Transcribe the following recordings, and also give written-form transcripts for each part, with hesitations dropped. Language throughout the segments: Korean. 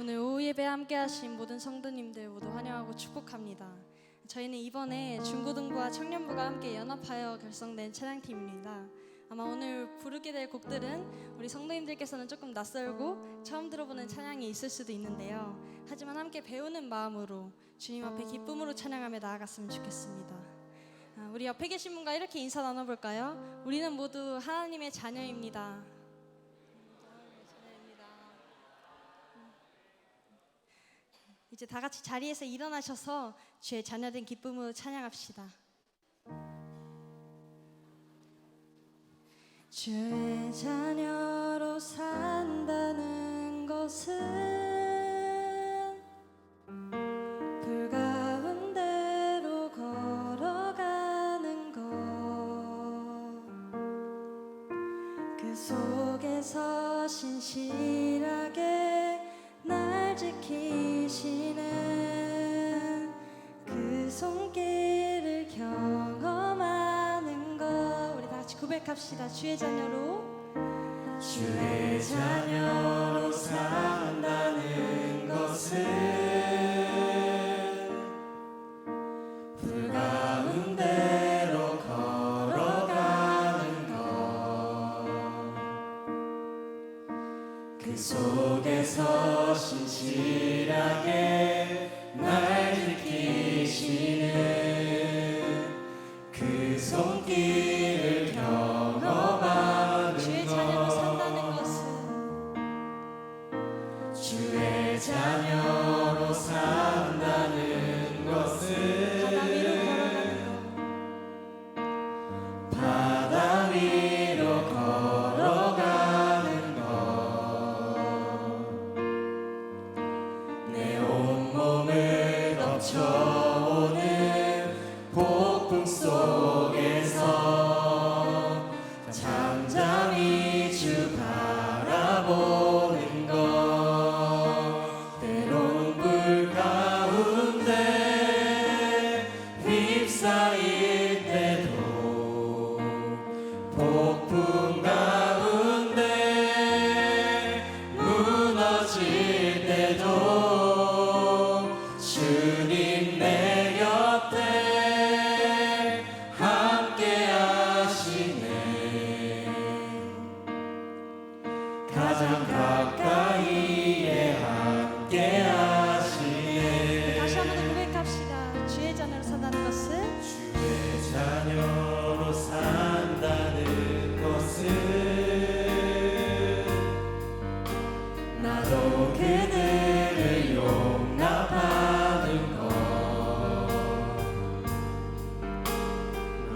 오늘 오후 예배 함께 하신 모든 성도님들 모두 환영하고 축복합니다. 저희는 이번에 중고등부와 청년부가 함께 연합하여 결성된 찬양팀입니다. 아마 오늘 부르게 될 곡들은 우리 성도님들께서는 조금 낯설고 처음 들어보는 찬양이 있을 수도 있는데요. 하지만 함께 배우는 마음으로 주님 앞에 기쁨으로 찬양하며 나아갔으면 좋겠습니다. 우리 옆에 계신 분과 이렇게 인사 나눠볼까요? 우리는 모두 하나님의 자녀입니다. 이제 다 같이 자리에서 일어나셔서 주의 자녀된 기쁨으로 찬양합시다. 주의 자녀로 산다는 것은 불 가운데로 걸어가는 것, 그 속에서 신실하게 날 지키시는 그 손길을 경험하는 것. 우리 다 같이 고백합시다. 주의 자녀로 산다는 것은 불 가운데로 걸어가는 것, 그 속에서 신실하게 날 지키시는 그 손길을 경험하는 주의 자녀로 산다는 것은 주의 자녀로 산다는 것은 바다 위로 걸어가는 것, 내 온몸을 덮쳐오는 폭풍 속에서 잠잠히 주 바라보는 것, 때론 불 가운데 휩싸일 때도 폭풍 가운데 무너질 때도 주님 내 곁에 함께 하시네. 가장 가까이에 함께 하시네. 다시 한번 더 고백합시다. 주의 자녀로 산다는 것은 주의 자녀로 산다는 것은 나도 그들을 용납하는 것,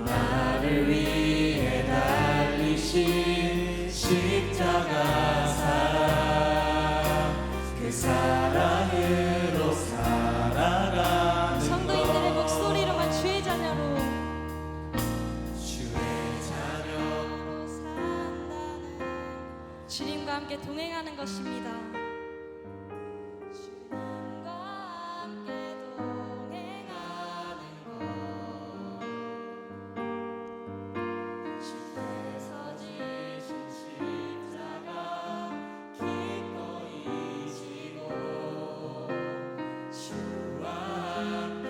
나를 위해 달리신 십자가 사랑, 그 사랑으로 살아가는 성도인들의 것. 목소리로만 주의 자녀로 주의 자녀 산다는, 주님과 함께 동행하는 것입니다. 주님과 함께 동행하는 것, 주께서 지신 십자가 기꺼이 지고 주와 함께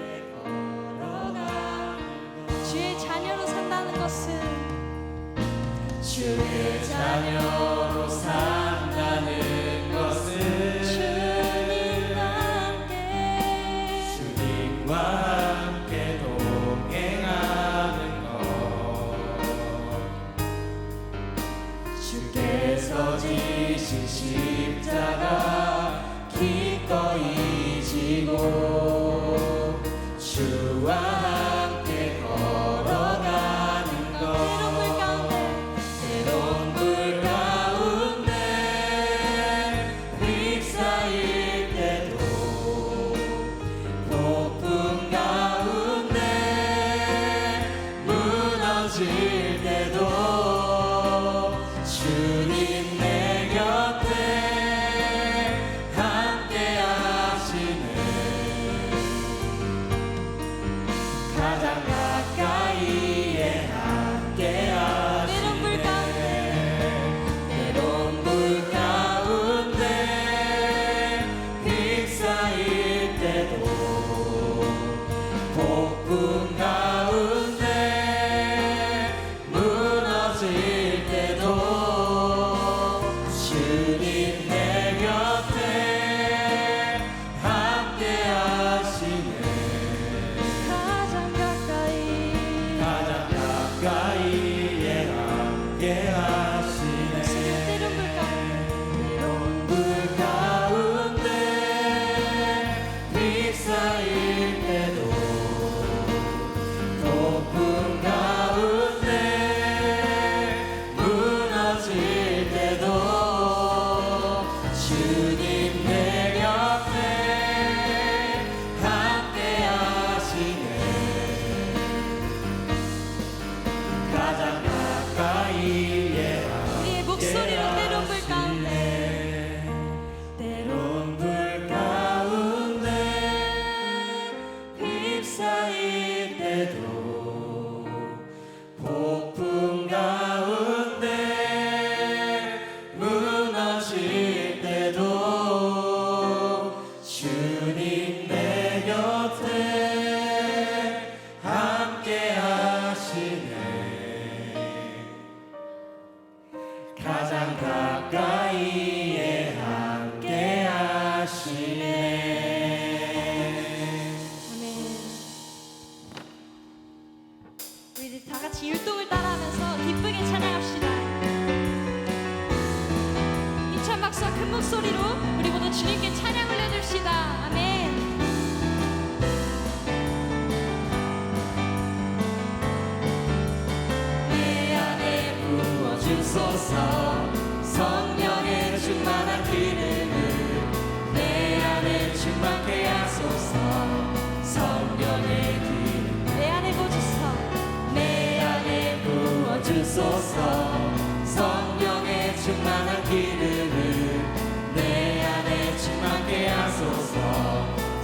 걸어가는 것, 주의 자녀로 산다는 것은 주의 자녀로 산다는 것은 주님과 함께 주님과 함께 동행하는 것, 주께서 지신 십자가 기꺼이 지고 주와 함께 걸어가는 것, 때론 불 가운데 때론 불 가운데 찾아오소서. 성령의 기름 내 안에 부어주소. 내 안에 부어주소서. 성령의 충만한 기름을 내 안에 충만케 하소서.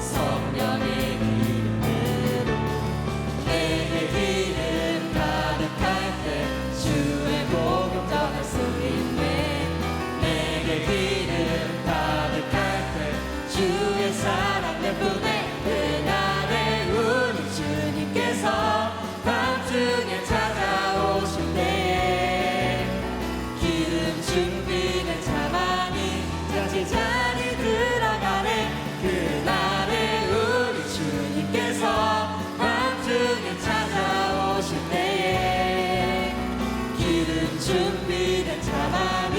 성령의 기름으로 내게 기름 가득할 때 주의 복음 전할 수 있네. 내게 기름 가득할 때 주의 사랑 내뿜네. 그날에 우리 주님께서 밤중에 찾아오실 때에 기름 준비된 자만이 자기 자리 들어가네. 그날에 우리 주님께서 밤중에 찾아오실 때에 기름 준비된 자만이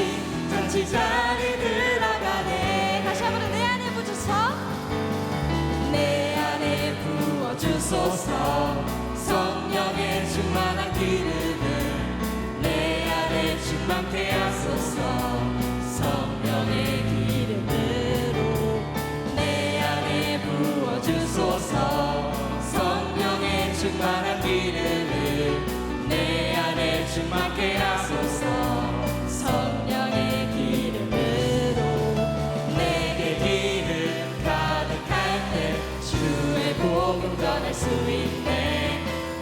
잔치 자리 들어가네. 다시 한번 내 안에 부어주소. 내 안에 부어주소서. 성령의 충만한 기름을 내 안에 충만케 하소서. 성령의 기름으로 내 안에 부어주소서. 성령의 충만한 기름을 내 안에 충만케 하소서. 성령의 기름으로 내게 기름 가득할 때 주의 복음 전할 수 있네.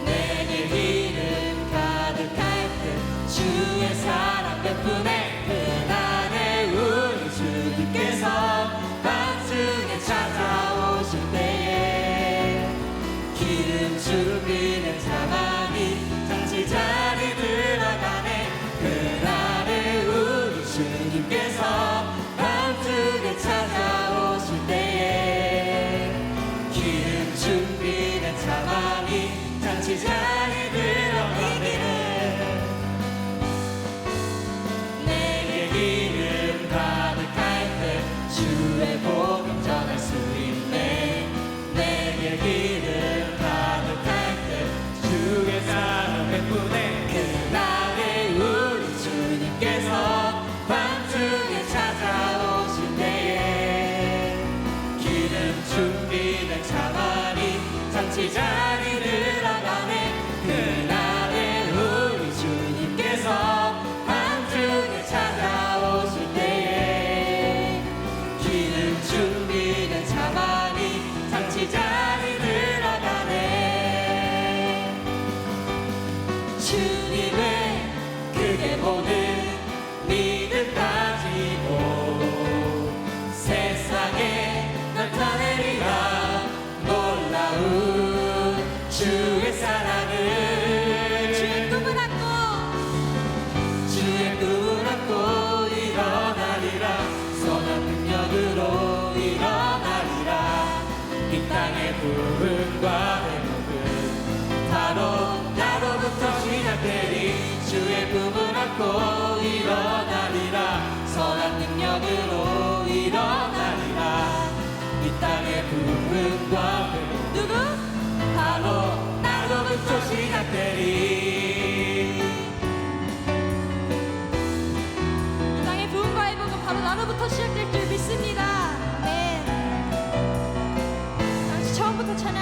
내게 기름 가득할 때 주의 사랑 베푸네. 그날에 우리 주님께서 밤중에 찾아오실 때에 기름 준비된 자만이 잔치 자리 들어가네. 그날에 우리 주님께서 밤중에 찾아오실 때에 기름 준비된 자만이 잔치 자리 들어가네. 내게 기름 가득할 때 주의 복음 전할 수 있네. 내게 기름 가득할 때 주의 사랑 베푸네. 그날에 우리 주님께서 밤중에 찾아오실 때에 기름 준비된 자만이 잔치 자리 들어가네. 그날에 우리 주님께서 밤중에 찾아오실 때에 기름 준비된 자만이 잔치 자리 들어가네. 주님을 크게 보는 믿음 가지고 세상에 나타내리라. 놀라운 주의 사랑을 주의 꿈을 안고 주의 꿈을 안고 일어나리라. 선한 능력으로 일어나리라. 이 땅의 부흥과 회복은 바로 나로부터 시작되리. 주의 꿈을 안고 일어나리라. 선한 능력으로 일어나리라. 이 땅의 부흥과 회복 누구? 바로 나로부터 시작되리. 이 땅의 부흥과 회복은 바로 나로부터 시작될 줄 믿습니다. 아멘. 다시 처음부터 찬양.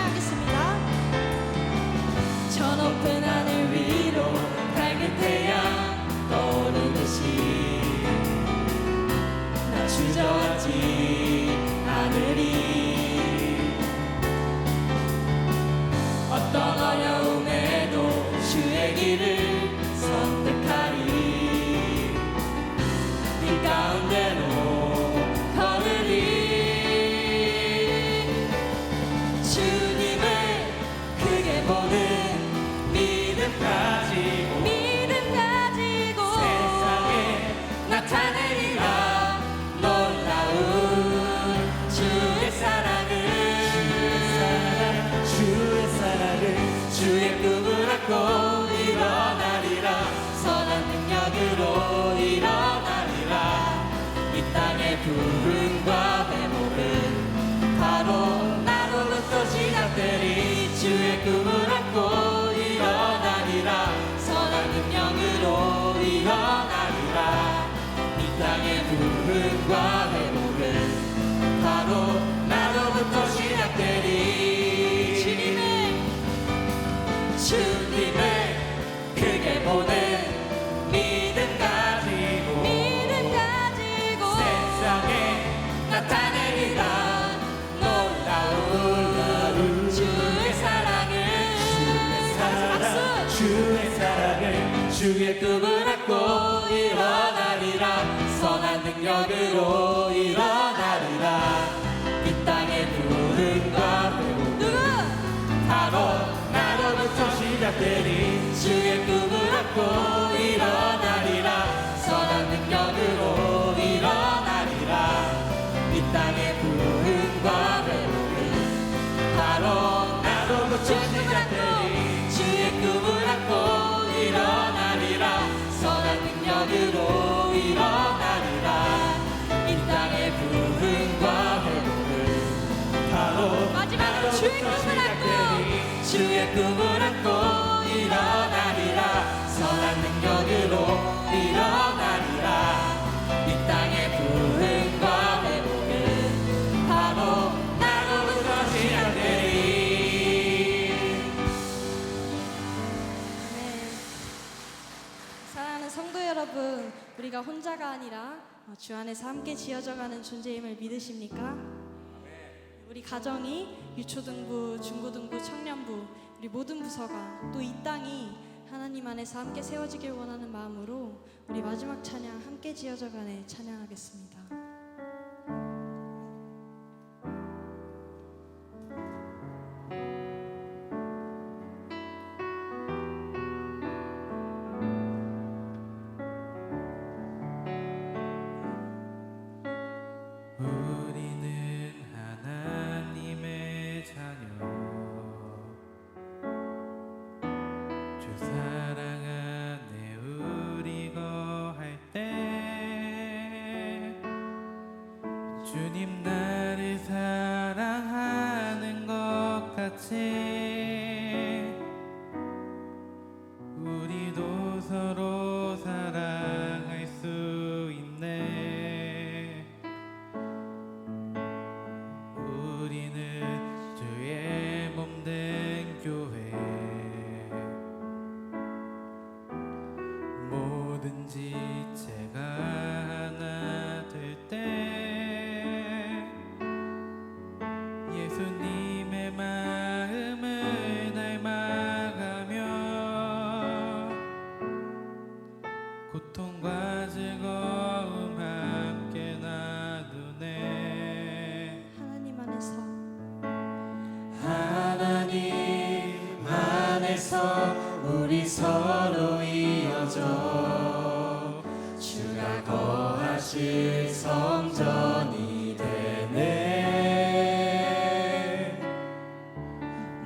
주의 꿈을 안고 일어나리라. 선한 능력으로 일어나리라. 이 땅의 부흥과 회복 누구? 바로 나로부터 시작되리. 주의 꿈을 안고 일어나리라. 선한 능력으로 일어나리라. 이 땅의 부흥과 회복은 바로 나로부터 시작되리. 주의 꿈을 안고 일어나리라. 선한 능력으로 일어나리라. 이 땅의 부흥과 회복은 바로 마지막으로 주의 꿈을 안고 주의 꿈을 안고 일어나리라. 선한 능력으로 일어나리라. 이 땅의 부흥과 회복은 바로 나로부터 시작되리. 네. 사랑하는 성도 여러분, 우리가 혼자가 아니라 주 안에서 함께 지어져가는 존재임을 믿으십니까? 우리 가정이 유초등부, 중고등부, 청년부, 우리 모든 부서가 또 이 땅이 하나님 안에서 함께 세워지길 원하는 마음으로 우리 마지막 찬양 함께 지어져가네 찬양하겠습니다. 우리는 하나님의 자녀, 주 사랑 안에 우리 거할 때 주님 나를 사랑하는 것 같이 우리도 서로 사랑할 수 있네. 우리는 주의 몸된 교회, 모든 지체가 하나 될 때 예수님의 마음을 닮아가며 고통과 즐거움 함께 나누네. 하나님 안에서 하나님 안에서 우리 서로 이어져 주가 거하실 성전이 되네.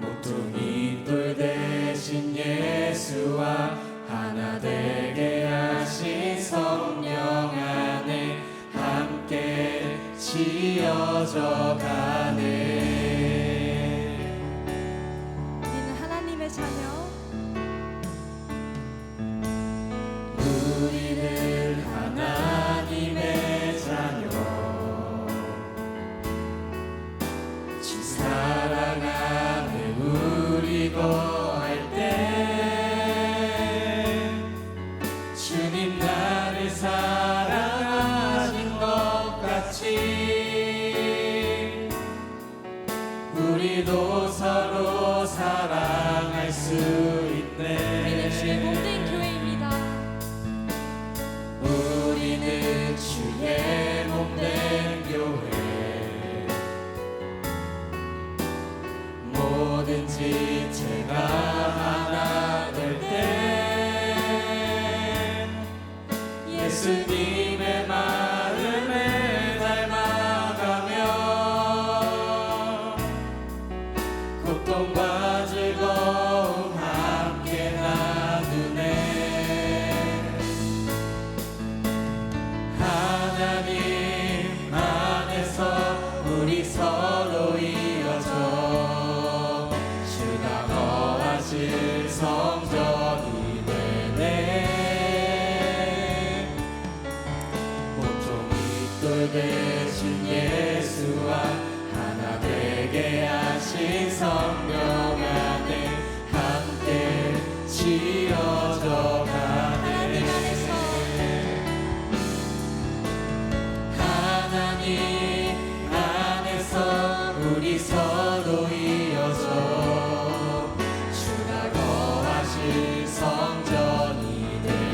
모퉁이 돌 대신 예수와 하나 되게 하신 성령 안에 함께 지어져 가네. 우리는 하나님의 자녀, 우리는 하나님의 자녀, 주 사랑 안에 우리 거할 때 주님 나를 사랑하신 것 같이 우리도 서로 사랑할 수 우리는 주의 있네. 몸된 교회입니다. 우리는 주의 몸된 교회, 모든 지체가 하나 될 때 예수님의 마음에 닮아가며 고통과 즐거움 함께 나누네. 하나님 안에서 우리 서로 이어져 주가 거하실 성전이 되네. 모퉁이 돌 대신 예수와 하나 되게 하신 성령 안에 함께 지어져 가네. 하나님 안에서 우리 서로 이어져 주가 거하실 성전이 되네.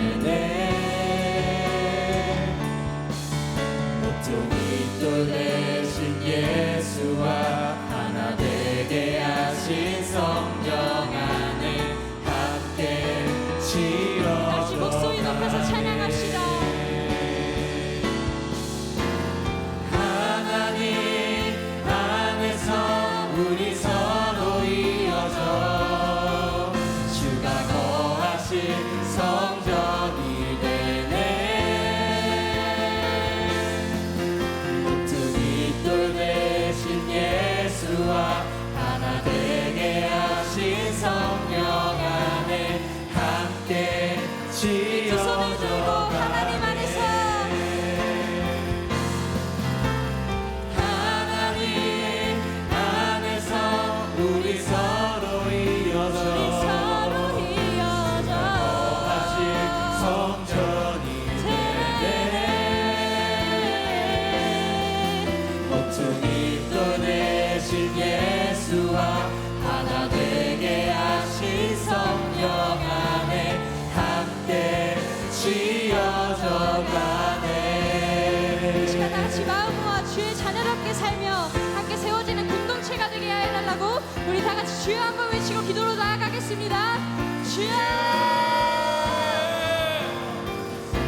되신 예수와 하나 되게 하신 성령 안에 함께 지어져 가네. 이 시간 다 같이 마음 모아 주의 자녀답게 살며 함께 세워지는 공동체가 되게 해달라고 우리 다 같이 주여 한번 외치고 기도로 나아가겠습니다. 주여!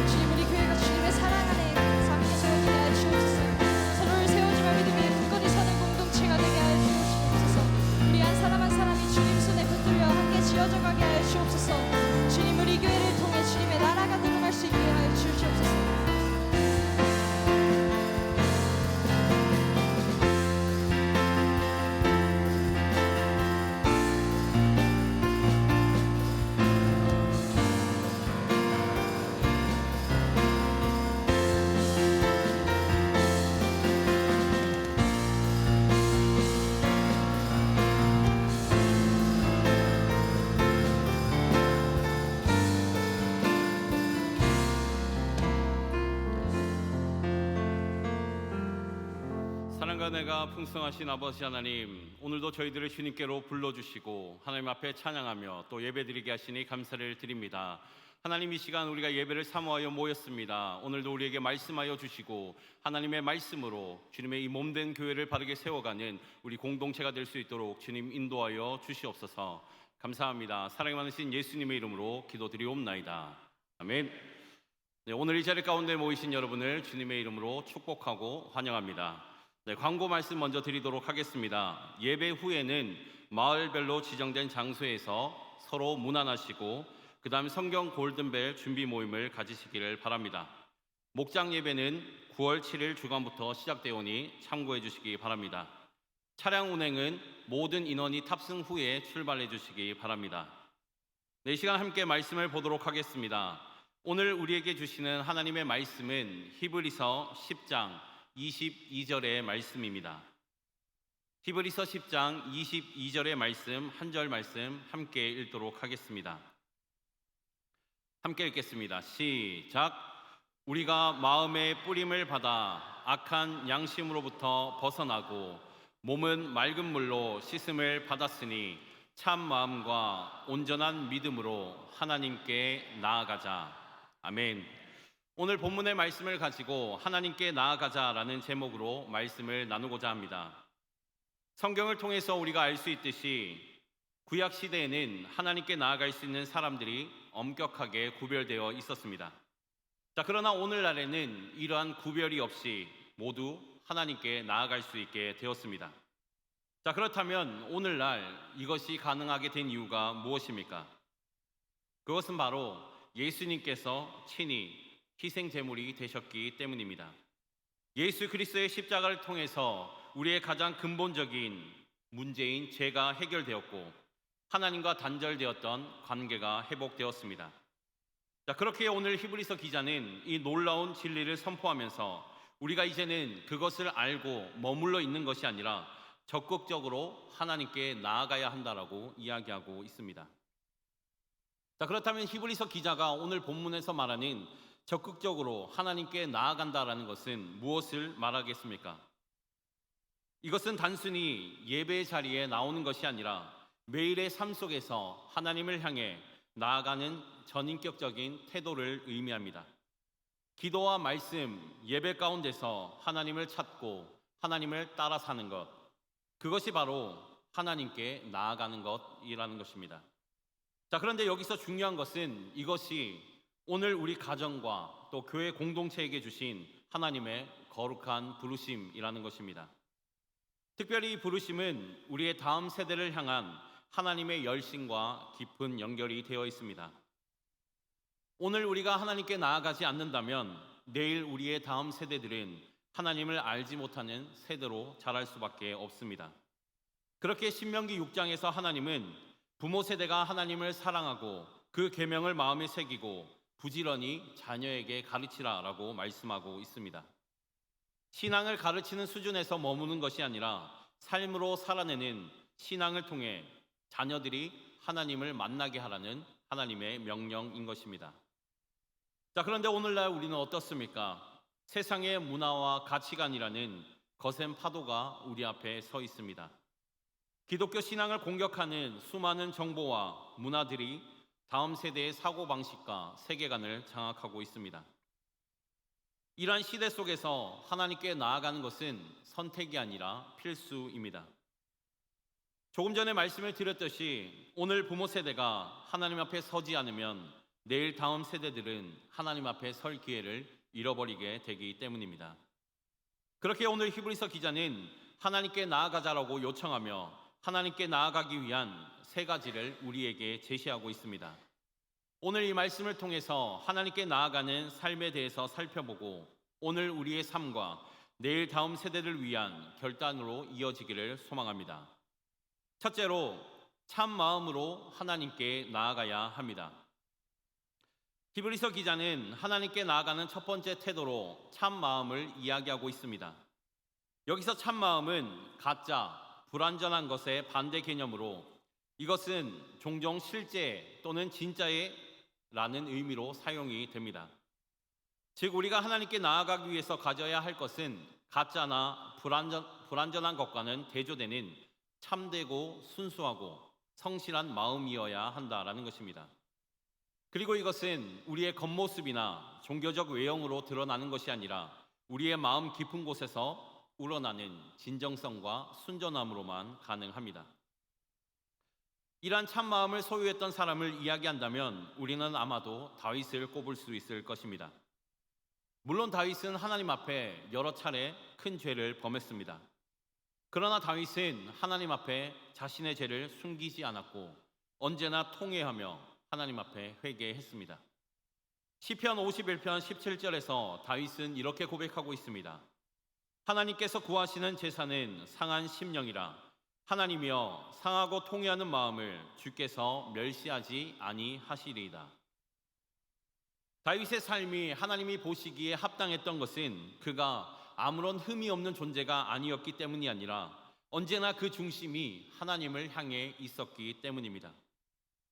주님, 우리 교회가 주님의 사랑 안에 함께 세워지게 하여 주옵소서. 서로를 세워주며 믿음에 굳건히 서는 공동체가 되게 하여 주옵소서. 우리 한 사람 한 사람이 주님 손에 붙들려 함께 지어져 가게 하여 주옵소서. 주님, 우리 교회를 통해 주님의 나라가 들어갈 수 있게 하여 주시옵소서. 사랑과 은혜가 풍성하신 아버지 하나님, 오늘도 저희들을 주님께로 불러주시고 하나님 앞에 찬양하며 또 예배드리게 하시니 감사를 드립니다. 하나님, 이 시간 우리가 예배를 사모하여 모였습니다. 오늘도 우리에게 말씀하여 주시고 하나님의 말씀으로 주님의 이 몸된 교회를 바르게 세워가는 우리 공동체가 될 수 있도록 주님 인도하여 주시옵소서. 감사합니다. 사랑이 많으신 예수님의 이름으로 기도드리옵나이다. 아멘. 네, 오늘 이 자리 가운데 모이신 여러분을 주님의 이름으로 축복하고 환영합니다. 네, 광고 말씀 먼저 드리도록 하겠습니다. 예배 후에는 마을별로 지정된 장소에서 서로 문안하시고 그 다음 성경 골든벨 준비 모임을 가지시기를 바랍니다. 목장 예배는 9월 7일 주간부터 시작되오니 참고해 주시기 바랍니다. 차량 운행은 모든 인원이 탑승 후에 출발해 주시기 바랍니다. 네, 이 시간 함께 말씀을 보도록 하겠습니다. 오늘 우리에게 주시는 하나님의 말씀은 히브리서 10장 22절의 말씀입니다. 히브리서 10장 22절의 말씀, 한 절 말씀 함께 읽도록 하겠습니다. 함께 읽겠습니다. 시작. 우리가 마음의 뿌림을 받아 악한 양심으로부터 벗어나고 몸은 맑은 물로 씻음을 받았으니 참 마음과 온전한 믿음으로 하나님께 나아가자. 아멘. 오늘 본문의 말씀을 가지고 하나님께 나아가자라는 제목으로 말씀을 나누고자 합니다. 성경을 통해서 우리가 알 수 있듯이 구약 시대에는 하나님께 나아갈 수 있는 사람들이 엄격하게 구별되어 있었습니다. 자, 그러나 오늘날에는 이러한 구별이 없이 모두 하나님께 나아갈 수 있게 되었습니다. 자, 그렇다면 오늘날 이것이 가능하게 된 이유가 무엇입니까? 그것은 바로 예수님께서 친히 희생 제물이 되셨기 때문입니다. 예수 그리스도의 십자가를 통해서 우리의 가장 근본적인 문제인 죄가 해결되었고 하나님과 단절되었던 관계가 회복되었습니다. 자, 그렇게 오늘 히브리서 기자는 이 놀라운 진리를 선포하면서 우리가 이제는 그것을 알고 머물러 있는 것이 아니라 적극적으로 하나님께 나아가야 한다라고 이야기하고 있습니다. 자, 그렇다면 히브리서 기자가 오늘 본문에서 말하는 적극적으로 하나님께 나아간다라는 것은 무엇을 말하겠습니까? 이것은 단순히 예배의 자리에 나오는 것이 아니라 매일의 삶 속에서 하나님을 향해 나아가는 전인격적인 태도를 의미합니다. 기도와 말씀, 예배 가운데서 하나님을 찾고 하나님을 따라 사는 것, 그것이 바로 하나님께 나아가는 것이라는 것입니다. 자, 그런데 여기서 중요한 것은 이것이 오늘 우리 가정과 또 교회 공동체에게 주신 하나님의 거룩한 부르심이라는 것입니다. 특별히 이 부르심은 우리의 다음 세대를 향한 하나님의 열심과 깊은 연결이 되어 있습니다. 오늘 우리가 하나님께 나아가지 않는다면 내일 우리의 다음 세대들은 하나님을 알지 못하는 세대로 자랄 수밖에 없습니다. 그렇게 신명기 6장에서 하나님은 부모 세대가 하나님을 사랑하고 그 계명을 마음에 새기고 부지런히 자녀에게 가르치라라고 말씀하고 있습니다. 신앙을 가르치는 수준에서 머무는 것이 아니라 삶으로 살아내는 신앙을 통해 자녀들이 하나님을 만나게 하라는 하나님의 명령인 것입니다. 자, 그런데 오늘날 우리는 어떻습니까? 세상의 문화와 가치관이라는 거센 파도가 우리 앞에 서 있습니다. 기독교 신앙을 공격하는 수많은 정보와 문화들이 다음 세대의 사고방식과 세계관을 장악하고 있습니다. 이러한 시대 속에서 하나님께 나아가는 것은 선택이 아니라 필수입니다. 조금 전에 말씀을 드렸듯이 오늘 부모 세대가 하나님 앞에 서지 않으면 내일 다음 세대들은 하나님 앞에 설 기회를 잃어버리게 되기 때문입니다. 그렇게 오늘 히브리서 기자는 하나님께 나아가자라고 요청하며 하나님께 나아가기 위한 세 가지를 우리에게 제시하고 있습니다. 오늘 이 말씀을 통해서 하나님께 나아가는 삶에 대해서 살펴보고 오늘 우리의 삶과 내일 다음 세대를 위한 결단으로 이어지기를 소망합니다. 첫째로 참 마음으로 하나님께 나아가야 합니다. 히브리서 기자는 하나님께 나아가는 첫 번째 태도로 참 마음을 이야기하고 있습니다. 여기서 참 마음은 가짜, 불완전한 것의 반대 개념으로 이것은 종종 실제 또는 진짜의 라는 의미로 사용이 됩니다. 즉 우리가 하나님께 나아가기 위해서 가져야 할 것은 가짜나 불완전한 것과는 대조되는 참되고 순수하고 성실한 마음이어야 한다라는 것입니다. 그리고 이것은 우리의 겉모습이나 종교적 외형으로 드러나는 것이 아니라 우리의 마음 깊은 곳에서 우러나는 진정성과 순전함으로만 가능합니다. 이러한 참마음을 소유했던 사람을 이야기한다면 우리는 아마도 다윗을 꼽을 수 있을 것입니다. 물론 다윗은 하나님 앞에 여러 차례 큰 죄를 범했습니다. 그러나 다윗은 하나님 앞에 자신의 죄를 숨기지 않았고 언제나 통회하며 하나님 앞에 회개했습니다. 시편 51편 17절에서 다윗은 이렇게 고백하고 있습니다. 하나님께서 구하시는 제사는 상한 심령이라 하나님이여 상하고 통회하는 마음을 주께서 멸시하지 아니하시리이다. 다윗의 삶이 하나님이 보시기에 합당했던 것은 그가 아무런 흠이 없는 존재가 아니었기 때문이 아니라 언제나 그 중심이 하나님을 향해 있었기 때문입니다.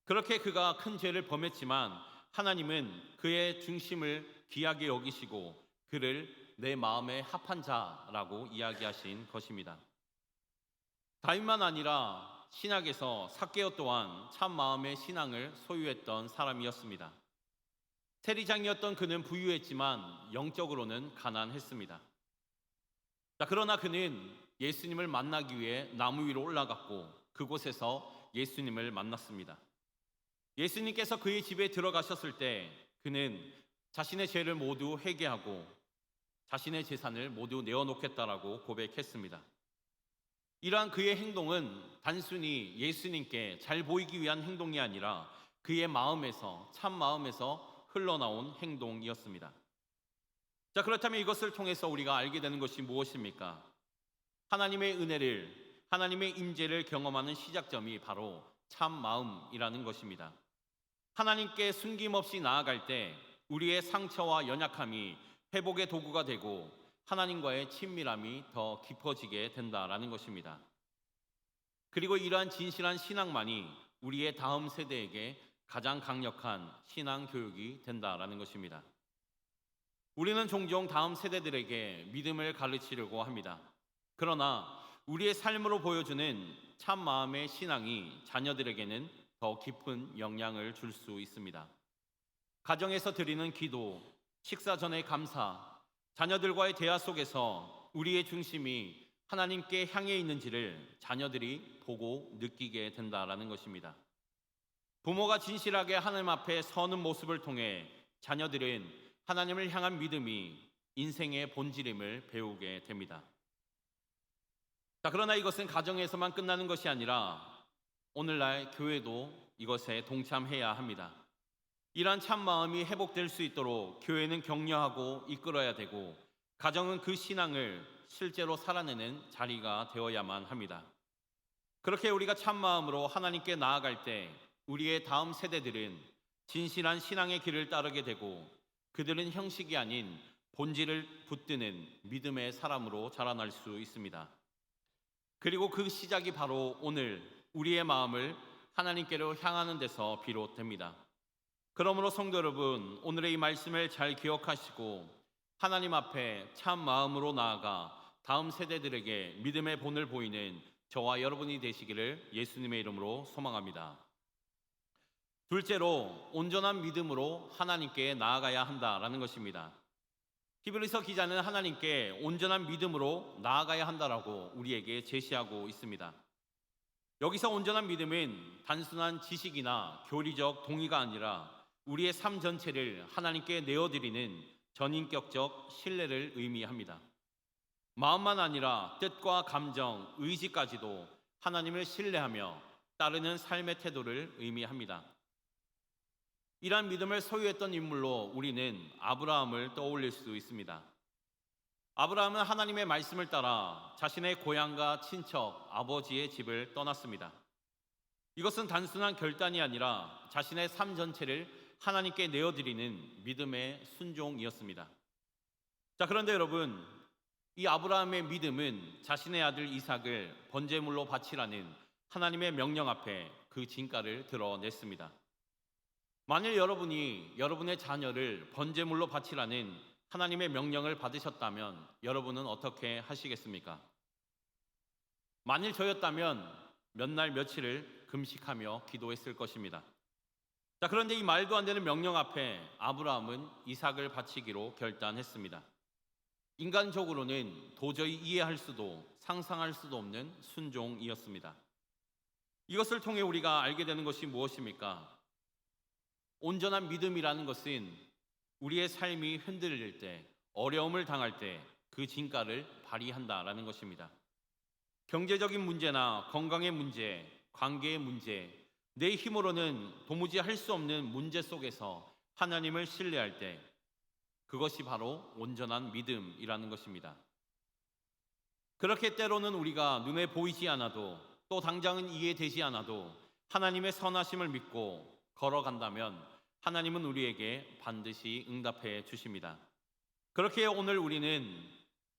그렇게 그가 큰 죄를 범했지만 하나님은 그의 중심을 귀하게 여기시고 그를 내 마음에 합한 자라고 이야기하신 것입니다. 다윗만 아니라 신약에서 삭개오 또한 참 마음의 신앙을 소유했던 사람이었습니다. 세리장이었던 그는 부유했지만 영적으로는 가난했습니다. 그러나 그는 예수님을 만나기 위해 나무 위로 올라갔고 그곳에서 예수님을 만났습니다. 예수님께서 그의 집에 들어가셨을 때 그는 자신의 죄를 모두 회개하고 자신의 재산을 모두 내어놓겠다라고 고백했습니다. 이러한 그의 행동은 단순히 예수님께 잘 보이기 위한 행동이 아니라 그의 마음에서 참 마음에서 흘러나온 행동이었습니다. 자, 그렇다면 이것을 통해서 우리가 알게 되는 것이 무엇입니까? 하나님의 은혜를, 하나님의 임재를 경험하는 시작점이 바로 참 마음이라는 것입니다. 하나님께 숨김없이 나아갈 때 우리의 상처와 연약함이 회복의 도구가 되고 하나님과의 친밀함이 더 깊어지게 된다라는 것입니다. 그리고 이러한 진실한 신앙만이 우리의 다음 세대에게 가장 강력한 신앙 교육이 된다라는 것입니다. 우리는 종종 다음 세대들에게 믿음을 가르치려고 합니다. 그러나 우리의 삶으로 보여주는 참 마음의 신앙이 자녀들에게는 더 깊은 영향을 줄 수 있습니다. 가정에서 드리는 기도, 식사 전의 감사, 자녀들과의 대화 속에서 우리의 중심이 하나님께 향해 있는지를 자녀들이 보고 느끼게 된다라는 것입니다. 부모가 진실하게 하나님 앞에 서는 모습을 통해 자녀들은 하나님을 향한 믿음이 인생의 본질임을 배우게 됩니다. 그러나 이것은 가정에서만 끝나는 것이 아니라 오늘날 교회도 이것에 동참해야 합니다. 이러한 참 마음이 회복될 수 있도록 교회는 격려하고 이끌어야 되고 가정은 그 신앙을 실제로 살아내는 자리가 되어야만 합니다. 그렇게 우리가 참 마음으로 하나님께 나아갈 때 우리의 다음 세대들은 진실한 신앙의 길을 따르게 되고 그들은 형식이 아닌 본질을 붙드는 믿음의 사람으로 자라날 수 있습니다. 그리고 그 시작이 바로 오늘 우리의 마음을 하나님께로 향하는 데서 비롯됩니다. 그러므로 성도 여러분, 오늘의 이 말씀을 잘 기억하시고 하나님 앞에 참 마음으로 나아가 다음 세대들에게 믿음의 본을 보이는 저와 여러분이 되시기를 예수님의 이름으로 소망합니다. 둘째로, 온전한 믿음으로 하나님께 나아가야 한다라는 것입니다. 히브리서 기자는 하나님께 온전한 믿음으로 나아가야 한다라고 우리에게 제시하고 있습니다. 여기서 온전한 믿음은 단순한 지식이나 교리적 동의가 아니라 우리의 삶 전체를 하나님께 내어드리는 전인격적 신뢰를 의미합니다. 마음만 아니라 뜻과 감정, 의지까지도 하나님을 신뢰하며 따르는 삶의 태도를 의미합니다. 이러한 믿음을 소유했던 인물로 우리는 아브라함을 떠올릴 수 있습니다. 아브라함은 하나님의 말씀을 따라 자신의 고향과 친척, 아버지의 집을 떠났습니다. 이것은 단순한 결단이 아니라 자신의 삶 전체를 하나님께 내어드리는 믿음의 순종이었습니다. 자, 그런데 여러분, 이 아브라함의 믿음은 자신의 아들 이삭을 번제물로 바치라는 하나님의 명령 앞에 그 진가를 드러냈습니다. 만일 여러분이 여러분의 자녀를 번제물로 바치라는 하나님의 명령을 받으셨다면 여러분은 어떻게 하시겠습니까? 만일 저였다면 몇 날 며칠을 금식하며 기도했을 것입니다. 자, 그런데 이 말도 안 되는 명령 앞에 아브라함은 이삭을 바치기로 결단했습니다. 인간적으로는 도저히 이해할 수도 상상할 수도 없는 순종이었습니다. 이것을 통해 우리가 알게 되는 것이 무엇입니까? 온전한 믿음이라는 것은 우리의 삶이 흔들릴 때, 어려움을 당할 때 그 진가를 발휘한다라는 것입니다. 경제적인 문제나 건강의 문제, 관계의 문제, 내 힘으로는 도무지 할 수 없는 문제 속에서 하나님을 신뢰할 때 그것이 바로 온전한 믿음이라는 것입니다. 그렇게 때로는 우리가 눈에 보이지 않아도 또 당장은 이해되지 않아도 하나님의 선하심을 믿고 걸어간다면 하나님은 우리에게 반드시 응답해 주십니다. 그렇게 오늘 우리는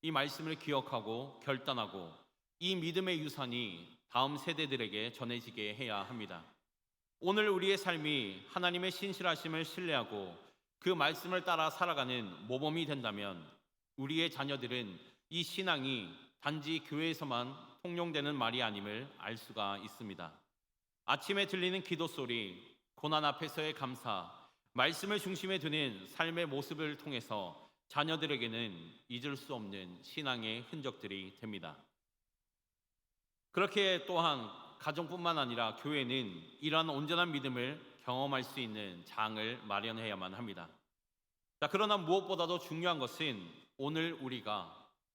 이 말씀을 기억하고 결단하고 이 믿음의 유산이 다음 세대들에게 전해지게 해야 합니다. 오늘 우리의 삶이 하나님의 신실하심을 신뢰하고 그 말씀을 따라 살아가는 모범이 된다면 우리의 자녀들은 이 신앙이 단지 교회에서만 통용되는 말이 아님을 알 수가 있습니다. 아침에 들리는 기도 소리, 고난 앞에서의 감사, 말씀을 중심에 두는 삶의 모습을 통해서 자녀들에게는 잊을 수 없는 신앙의 흔적들이 됩니다. 그렇게 또한 가정뿐만 아니라 교회는 이러한 온전한 믿음을 경험할 수 있는 장을 마련해야만 합니다. 자, 그러나 무엇보다도 중요한 것은 오늘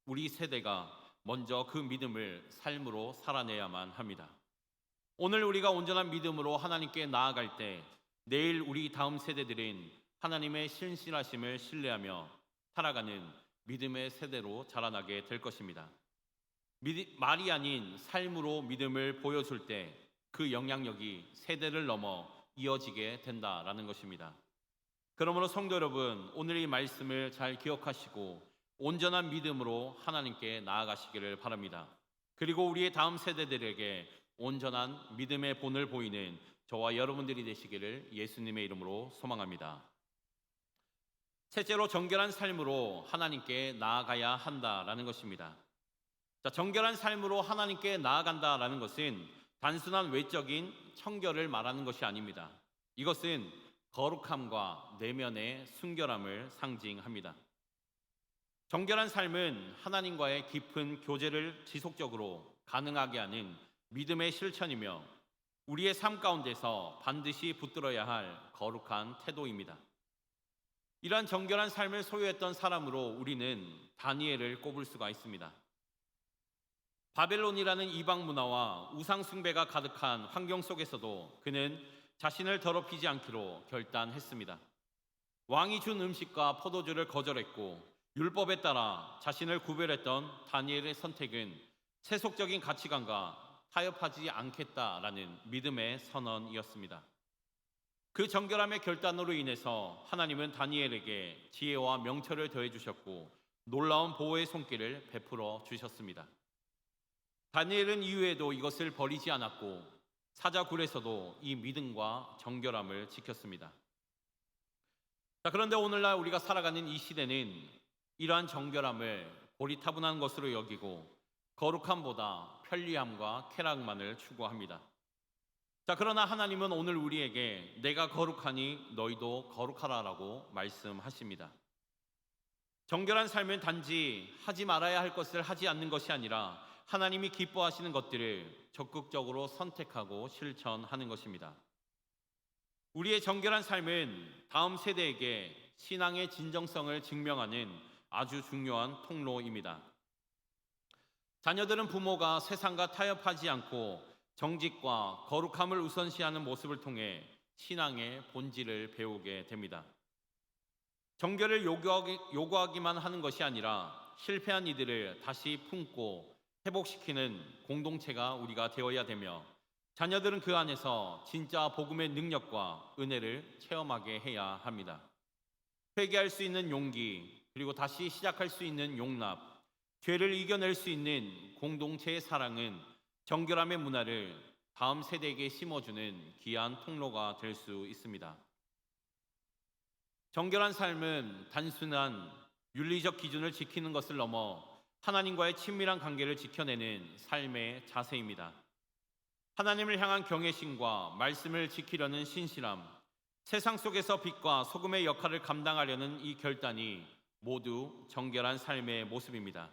우리 세대가 먼저 그 믿음을 삶으로 살아내야만 합니다. 오늘 우리가 온전한 믿음으로 하나님께 나아갈 때 내일 우리 다음 세대들은 하나님의 신실하심을 신뢰하며 살아가는 믿음의 세대로 자라나게 될 것입니다. 말이 아닌 삶으로 믿음을 보여줄 때 그 영향력이 세대를 넘어 이어지게 된다라는 것입니다. 그러므로 성도 여러분, 오늘 이 말씀을 잘 기억하시고 온전한 믿음으로 하나님께 나아가시기를 바랍니다. 그리고 우리의 다음 세대들에게 온전한 믿음의 본을 보이는 저와 여러분들이 되시기를 예수님의 이름으로 소망합니다. 셋째로, 정결한 삶으로 하나님께 나아가야 한다라는 것입니다. 자, 정결한 삶으로 하나님께 나아간다라는 것은 단순한 외적인 청결을 말하는 것이 아닙니다. 이것은 거룩함과 내면의 순결함을 상징합니다. 정결한 삶은 하나님과의 깊은 교제를 지속적으로 가능하게 하는 믿음의 실천이며 우리의 삶 가운데서 반드시 붙들어야 할 거룩한 태도입니다. 이러한 정결한 삶을 소유했던 사람으로 우리는 다니엘을 꼽을 수가 있습니다. 바벨론이라는 이방 문화와 우상 숭배가 가득한 환경 속에서도 그는 자신을 더럽히지 않기로 결단했습니다. 왕이 준 음식과 포도주를 거절했고 율법에 따라 자신을 구별했던 다니엘의 선택은 세속적인 가치관과 타협하지 않겠다라는 믿음의 선언이었습니다. 그 정결함의 결단으로 인해서 하나님은 다니엘에게 지혜와 명철을 더해 주셨고 놀라운 보호의 손길을 베풀어 주셨습니다. 다니엘은 이후에도 이것을 버리지 않았고 사자굴에서도 이 믿음과 정결함을 지켰습니다. 자, 그런데 오늘날 우리가 살아가는 이 시대는 이러한 정결함을 고리타분한 것으로 여기고 거룩함보다 편리함과 쾌락만을 추구합니다. 자, 그러나 하나님은 오늘 우리에게 내가 거룩하니 너희도 거룩하라라고 말씀하십니다. 정결한 삶은 단지 하지 말아야 할 것을 하지 않는 것이 아니라 하나님이 기뻐하시는 것들을 적극적으로 선택하고 실천하는 것입니다. 우리의 정결한 삶은 다음 세대에게 신앙의 진정성을 증명하는 아주 중요한 통로입니다. 자녀들은 부모가 세상과 타협하지 않고 정직과 거룩함을 우선시하는 모습을 통해 신앙의 본질을 배우게 됩니다. 정결을 요구하기만 하는 것이 아니라 실패한 이들을 다시 품고 회복시키는 공동체가 우리가 되어야 되며, 자녀들은 그 안에서 진짜 복음의 능력과 은혜를 체험하게 해야 합니다. 회개할 수 있는 용기, 그리고 다시 시작할 수 있는 용납, 죄를 이겨낼 수 있는 공동체의 사랑은 정결함의 문화를 다음 세대에게 심어주는 귀한 통로가 될 수 있습니다. 정결한 삶은 단순한 윤리적 기준을 지키는 것을 넘어 하나님과의 친밀한 관계를 지켜내는 삶의 자세입니다. 하나님을 향한 경외심과 말씀을 지키려는 신실함, 세상 속에서 빛과 소금의 역할을 감당하려는 이 결단이 모두 정결한 삶의 모습입니다.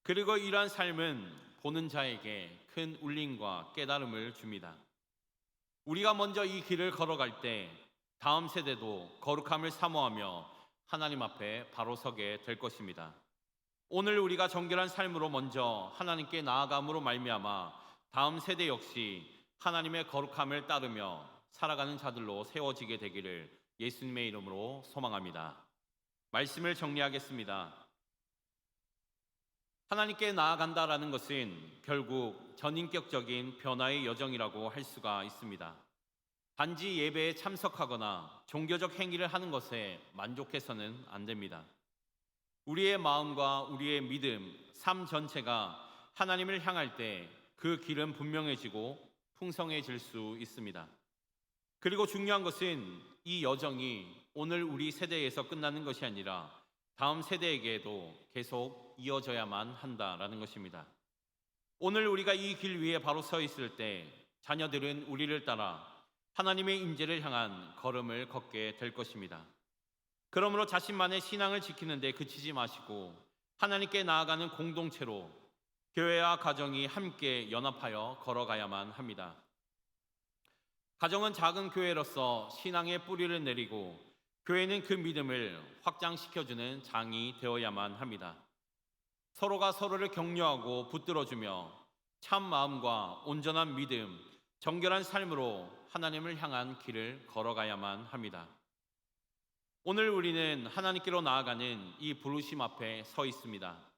그리고 이러한 삶은 보는 자에게 큰 울림과 깨달음을 줍니다. 우리가 먼저 이 길을 걸어갈 때 다음 세대도 거룩함을 사모하며 하나님 앞에 바로 서게 될 것입니다. 오늘 우리가 정결한 삶으로 먼저 하나님께 나아감으로 말미암아 다음 세대 역시 하나님의 거룩함을 따르며 살아가는 자들로 세워지게 되기를 예수님의 이름으로 소망합니다. 말씀을 정리하겠습니다. 하나님께 나아간다라는 것은 결국 전인격적인 변화의 여정이라고 할 수가 있습니다. 단지 예배에 참석하거나 종교적 행위를 하는 것에 만족해서는 안 됩니다. 우리의 마음과 우리의 믿음, 삶 전체가 하나님을 향할 때 그 길은 분명해지고 풍성해질 수 있습니다. 그리고 중요한 것은 이 여정이 오늘 우리 세대에서 끝나는 것이 아니라 다음 세대에게도 계속 이어져야만 한다라는 것입니다. 오늘 우리가 이 길 위에 바로 서 있을 때 자녀들은 우리를 따라 하나님의 임재를 향한 걸음을 걷게 될 것입니다. 그러므로 자신만의 신앙을 지키는 데 그치지 마시고 하나님께 나아가는 공동체로 교회와 가정이 함께 연합하여 걸어가야만 합니다. 가정은 작은 교회로서 신앙의 뿌리를 내리고 교회는 그 믿음을 확장시켜주는 장이 되어야만 합니다. 서로가 서로를 격려하고 붙들어주며 참 마음과 온전한 믿음, 정결한 삶으로 하나님을 향한 길을 걸어가야만 합니다. 오늘 우리는 하나님께로 나아가는 이 부르심 앞에 서 있습니다.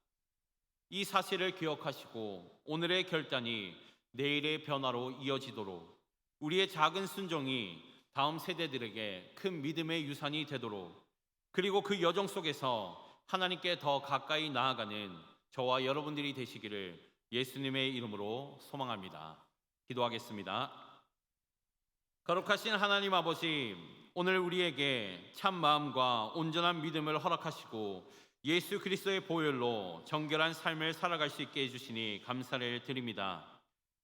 이 사실을 기억하시고 오늘의 결단이 내일의 변화로 이어지도록 우리의 작은 순종이 다음 세대들에게 큰 믿음의 유산이 되도록, 그리고 그 여정 속에서 하나님께 더 가까이 나아가는 저와 여러분들이 되시기를 예수님의 이름으로 소망합니다. 기도하겠습니다. 거룩하신 하나님 아버지, 오늘 우리에게 참 마음과 온전한 믿음을 허락하시고 예수 그리스도의 보혈로 정결한 삶을 살아갈 수 있게 해주시니 감사를 드립니다.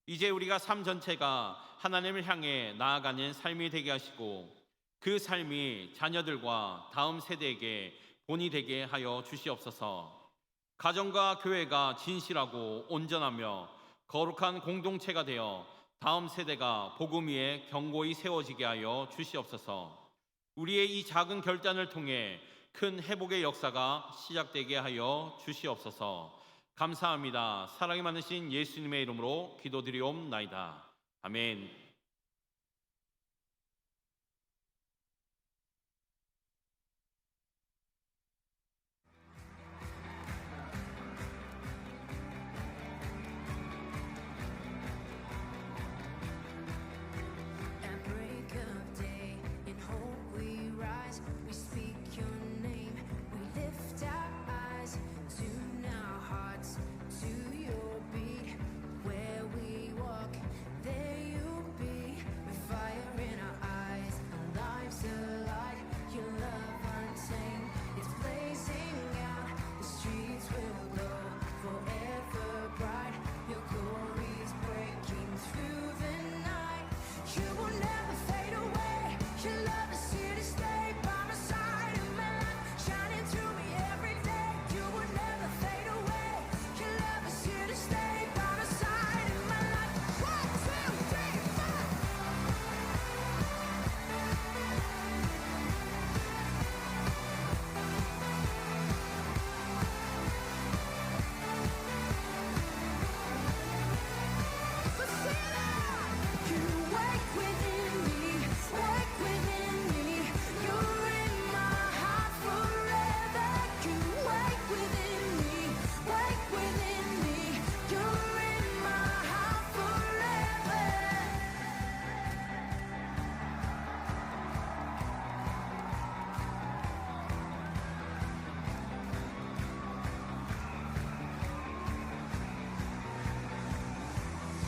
이제 우리가 삶 전체가 하나님을 향해 나아가는 삶이 되게 하시고 그 삶이 자녀들과 다음 세대에게 본이 되게 하여 주시옵소서. 가정과 교회가 진실하고 온전하며 거룩한 공동체가 되어 다음 세대가 복음 위에 견고히 세워지게 하여 주시옵소서. 우리의 이 작은 결단을 통해 큰 회복의 역사가 시작되게 하여 주시옵소서. 감사합니다. 사랑이 많으신 예수님의 이름으로 기도드리옵나이다. 아멘. At break of day, in hope we rise. We speak your name. We lift our eyes, tune our hearts to your beat. Where we walk, there you be.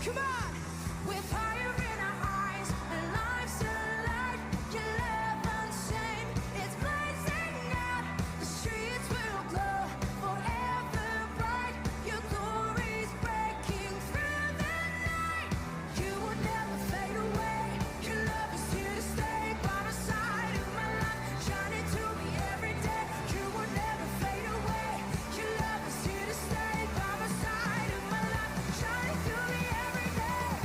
Come on, with fire in our eyes and lives alive. Your love unchained, it's blazing out. The streets will glow forever bright. Your glory's breaking through the night. You will never fade away. Your love is here to stay by my side of my life, shining to me every day. You will never fade away. Your love is here to stay by my side of my life, shining through me every day.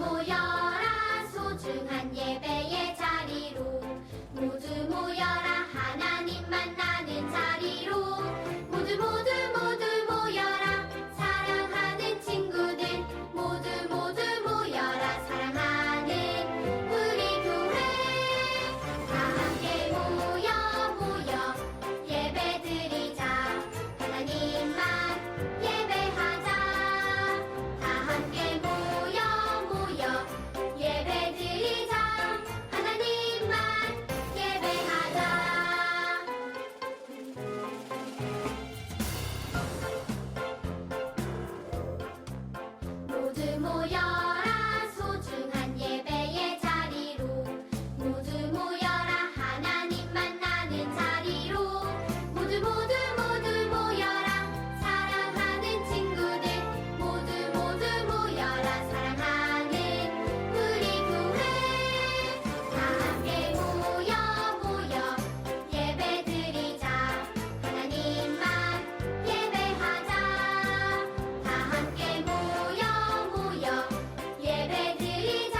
모여라 소중한 예배의 자리로 모두 모여라 하나님 만나는 자리로 모두 모여라 사랑하는 친구들 모두 모여라 사랑하는 우리 교회 다 함께 모여 예배드리자 하나님만 예배하자 다 함께 모여 예배드리자 하나님만 예배하자 모두 모여라 소중한 예배의 자리로 모두 모여라 하나님 만나는 자리로 모두 모여라 사랑하는 친구들 모두 모여라 사랑하는 우리 교회 다 함께 모여 예배드리자 하나님만 예배하자 다 함께 모여 예배드리자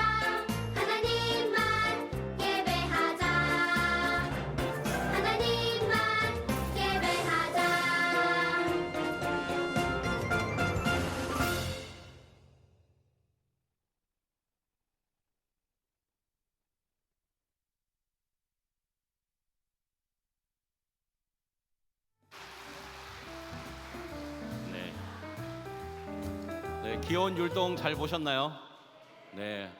하나님만 예배하자 하나님만 예배하자 네. 네, 귀여운 율동 잘 보셨나요? 네.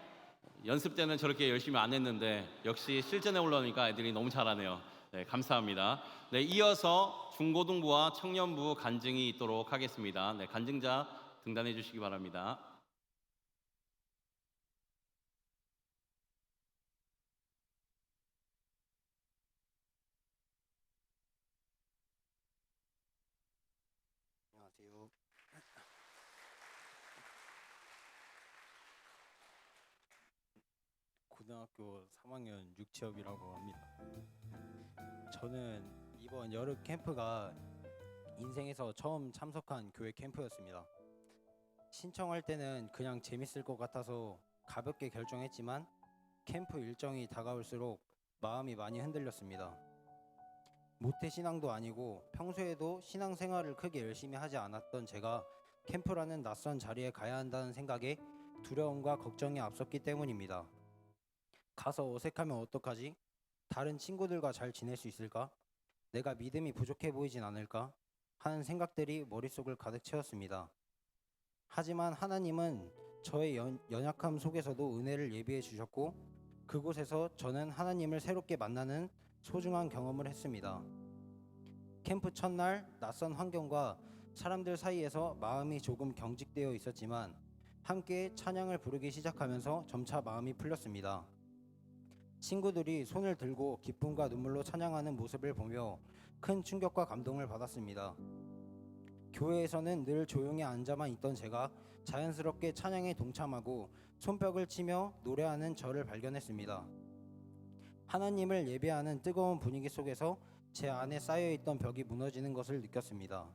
연습 때는 저렇게 열심히 안 했는데 역시 실전에 올라오니까 애들이 너무 잘하네요. 네, 감사합니다. 네, 이어서 중고등부와 청년부 간증이 있도록 하겠습니다. 네, 간증자 등단해 주시기 바랍니다. 안녕하세요. 고등학교 3학년 육체업이라고 합니다. 저는 이번 여름 캠프가 인생에서 처음 참석한 교회 캠프였습니다. 신청할 때는 그냥 재밌을 것 같아서 가볍게 결정했지만 캠프 일정이 다가올수록 마음이 많이 흔들렸습니다. 모태신앙도 아니고 평소에도 신앙생활을 크게 열심히 하지 않았던 제가 캠프라는 낯선 자리에 가야 한다는 생각에 두려움과 걱정이 앞섰기 때문입니다. 가서 어색하면 어떡하지? 다른 친구들과 잘 지낼 수 있을까? 내가 믿음이 부족해 보이진 않을까? 하는 생각들이 머릿속을 가득 채웠습니다. 하지만 하나님은 저의 연약함 속에서도 은혜를 예비해 주셨고 그곳에서 저는 하나님을 새롭게 만나는 소중한 경험을 했습니다. 캠프 첫날 낯선 환경과 사람들 사이에서 마음이 조금 경직되어 있었지만 함께 찬양을 부르기 시작하면서 점차 마음이 풀렸습니다. 친구들이 손을 들고 기쁨과 눈물로 찬양하는 모습을 보며 큰 충격과 감동을 받았습니다. 교회에서는 늘 조용히 앉아만 있던 제가 자연스럽게 찬양에 동참하고 손뼉을 치며 노래하는 저를 발견했습니다. 하나님을 예배하는 뜨거운 분위기 속에서 제 안에 쌓여있던 벽이 무너지는 것을 느꼈습니다.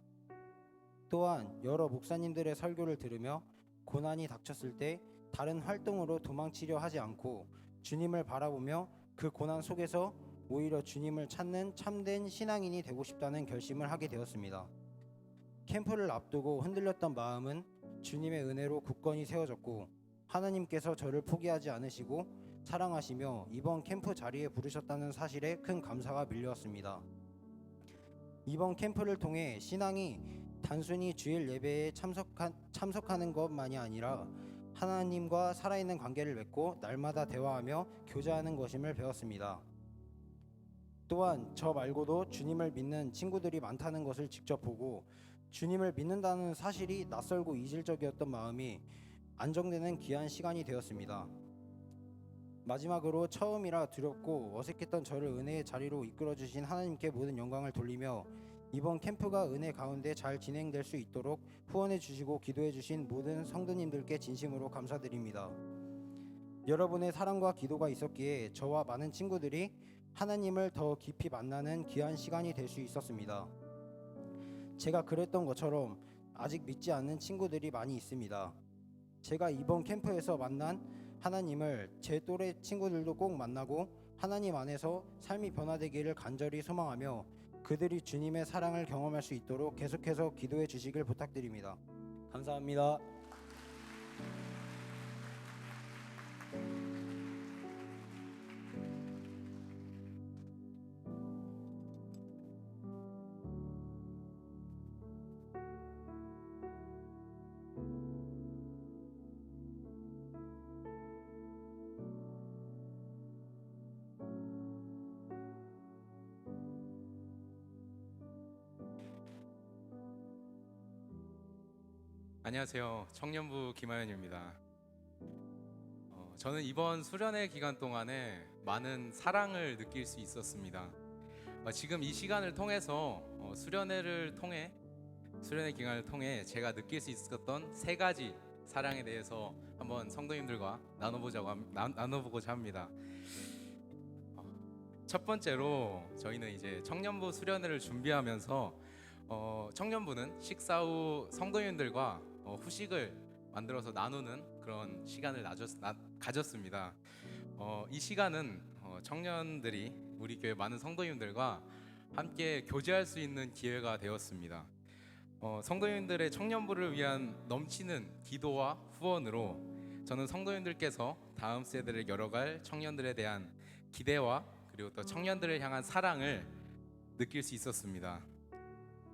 또한 여러 목사님들의 설교를 들으며 고난이 닥쳤을 때 다른 활동으로 도망치려 하지 않고 주님을 바라보며 그 고난 속에서 오히려 주님을 찾는 참된 신앙인이 되고 싶다는 결심을 하게 되었습니다. 캠프를 앞두고 흔들렸던 마음은 주님의 은혜로 굳건히 세워졌고 하나님께서 저를 포기하지 않으시고 사랑하시며 이번 캠프 자리에 부르셨다는 사실에 큰 감사가 밀려왔습니다. 이번 캠프를 통해 신앙이 단순히 주일 예배에 참석하는 것만이 아니라 하나님과 살아있는 관계를 맺고 날마다 대화하며 교제하는 것임을 배웠습니다. 또한 저 말고도 주님을 믿는 친구들이 많다는 것을 직접 보고 주님을 믿는다는 사실이 낯설고 이질적이었던 마음이 안정되는 귀한 시간이 되었습니다. 마지막으로 처음이라 두렵고 어색했던 저를 은혜의 자리로 이끌어주신 하나님께 모든 영광을 돌리며 이번 캠프가 은혜 가운데 잘 진행될 수 있도록 후원해 주시고 기도해 주신 모든 성도님들께 진심으로 감사드립니다. 여러분의 사랑과 기도가 있었기에 저와 많은 친구들이 하나님을 더 깊이 만나는 귀한 시간이 될 수 있었습니다. 제가 그랬던 것처럼 아직 믿지 않는 친구들이 많이 있습니다. 제가 이번 캠프에서 만난 하나님을 제 또래 친구들도 꼭 만나고 하나님 안에서 삶이 변화되기를 간절히 소망하며 그들이 주님의 사랑을 경험할 수 있도록 계속해서 기도해 주시길 부탁드립니다. 감사합니다. 안녕하세요. 청년부 김하연입니다. 저는 이번 수련회 기간 동안에 많은 사랑을 느낄 수 있었습니다. 지금 이 시간을 통해서 수련회 기간을 통해 제가 느낄 수 있었던 세 가지 사랑에 대해서 한번 성도님들과 나눠보고자 합니다. 첫 번째로 저희는 이제 청년부 수련회를 준비하면서 청년부는 식사 후 성도님들과 후식을 만들어서 나누는 그런 시간을 가졌습니다. 이 시간은 청년들이 우리 교회 많은 성도님들과 함께 교제할 수 있는 기회가 되었습니다. 성도님들의 청년부를 위한 넘치는 기도와 후원으로 저는 성도님들께서 다음 세대를 열어갈 청년들에 대한 기대와 그리고 또 청년들을 향한 사랑을 느낄 수 있었습니다.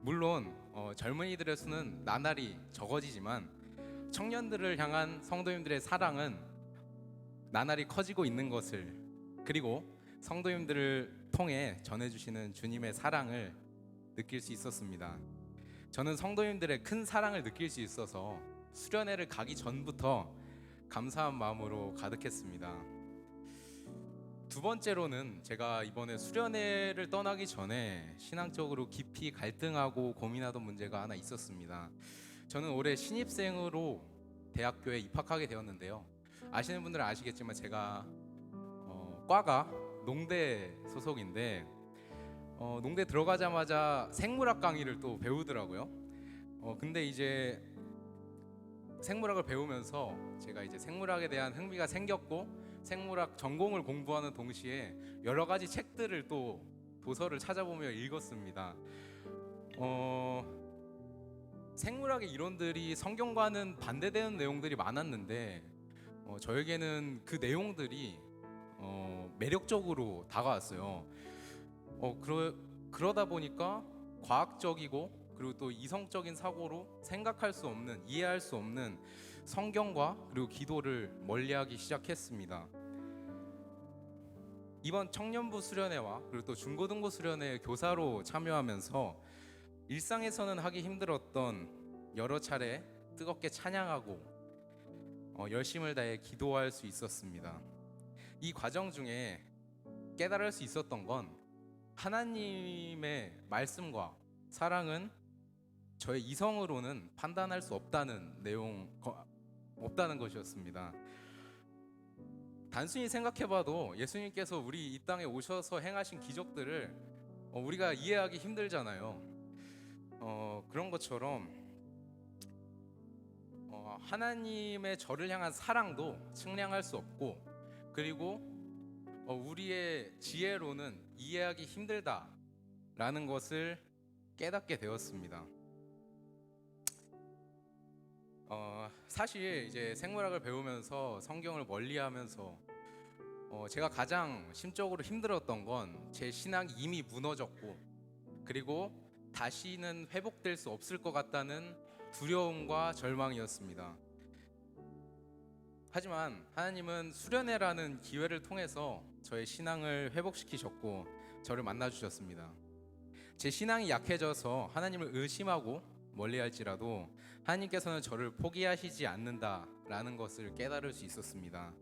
물론 젊은이들의 수는 나날이 적어지지만 청년들을 향한 성도님들의 사랑은 나날이 커지고 있는 것을, 그리고 성도님들을 통해 전해주시는 주님의 사랑을 느낄 수 있었습니다. 저는 성도님들의 큰 사랑을 느낄 수 있어서 수련회를 가기 전부터 감사한 마음으로 가득했습니다. 두 번째로는 제가 이번에 수련회를 떠나기 전에 신앙적으로 깊이 갈등하고 고민하던 문제가 하나 있었습니다. 저는 올해 신입생으로 대학교에 입학하게 되었는데요. 아시는 분들은 아시겠지만 제가 과가 농대 소속인데 농대 들어가자마자 생물학 강의를 또 배우더라고요. 근데 이제 생물학을 배우면서 제가 이제 생물학에 대한 흥미가 생겼고 생물학 전공을 공부하는 동시에 여러 가지 책들을 또 도서를 찾아보며 읽었습니다. 생물학의 이론들이 성경과는 반대되는 내용들이 많았는데 저에게는 그 내용들이 매력적으로 다가왔어요. 그러다 보니까 과학적이고 그리고 또 이성적인 사고로 생각할 수 없는, 이해할 수 없는 성경과 그리고 기도를 멀리하기 시작했습니다. 이번 청년부 수련회와 그리고 또 중고등부 수련회 교사로 참여하면서 일상에서는 하기 힘들었던 여러 차례 뜨겁게 찬양하고 열심을 다해 기도할 수 있었습니다. 이 과정 중에 깨달을 수 있었던 건 하나님의 말씀과 사랑은 저의 이성으로는 판단할 수 없다는 것이었습니다. 단순히 생각해봐도 예수님께서 우리 이 땅에 오셔서 행하신 기적들을 우리가 이해하기 힘들잖아요. 그런 것처럼 하나님의 저를 향한 사랑도 측량할 수 없고, 그리고 우리의 지혜로는 이해하기 힘들다라는 것을 깨닫게 되었습니다. 사실 이제 생물학을 배우면서 성경을 멀리하면서 제가 가장 심적으로 힘들었던 건 제 신앙이 이미 무너졌고, 그리고 다시는 회복될 수 없을 것 같다는 두려움과 절망이었습니다. 하지만 하나님은 수련회라는 기회를 통해서 저의 신앙을 회복시키셨고 저를 만나주셨습니다. 제 신앙이 약해져서 하나님을 의심하고 멀리할지라도 하나님께서는 저를 포기하시지 않는다라는 것을 깨달을 수 있었습니다.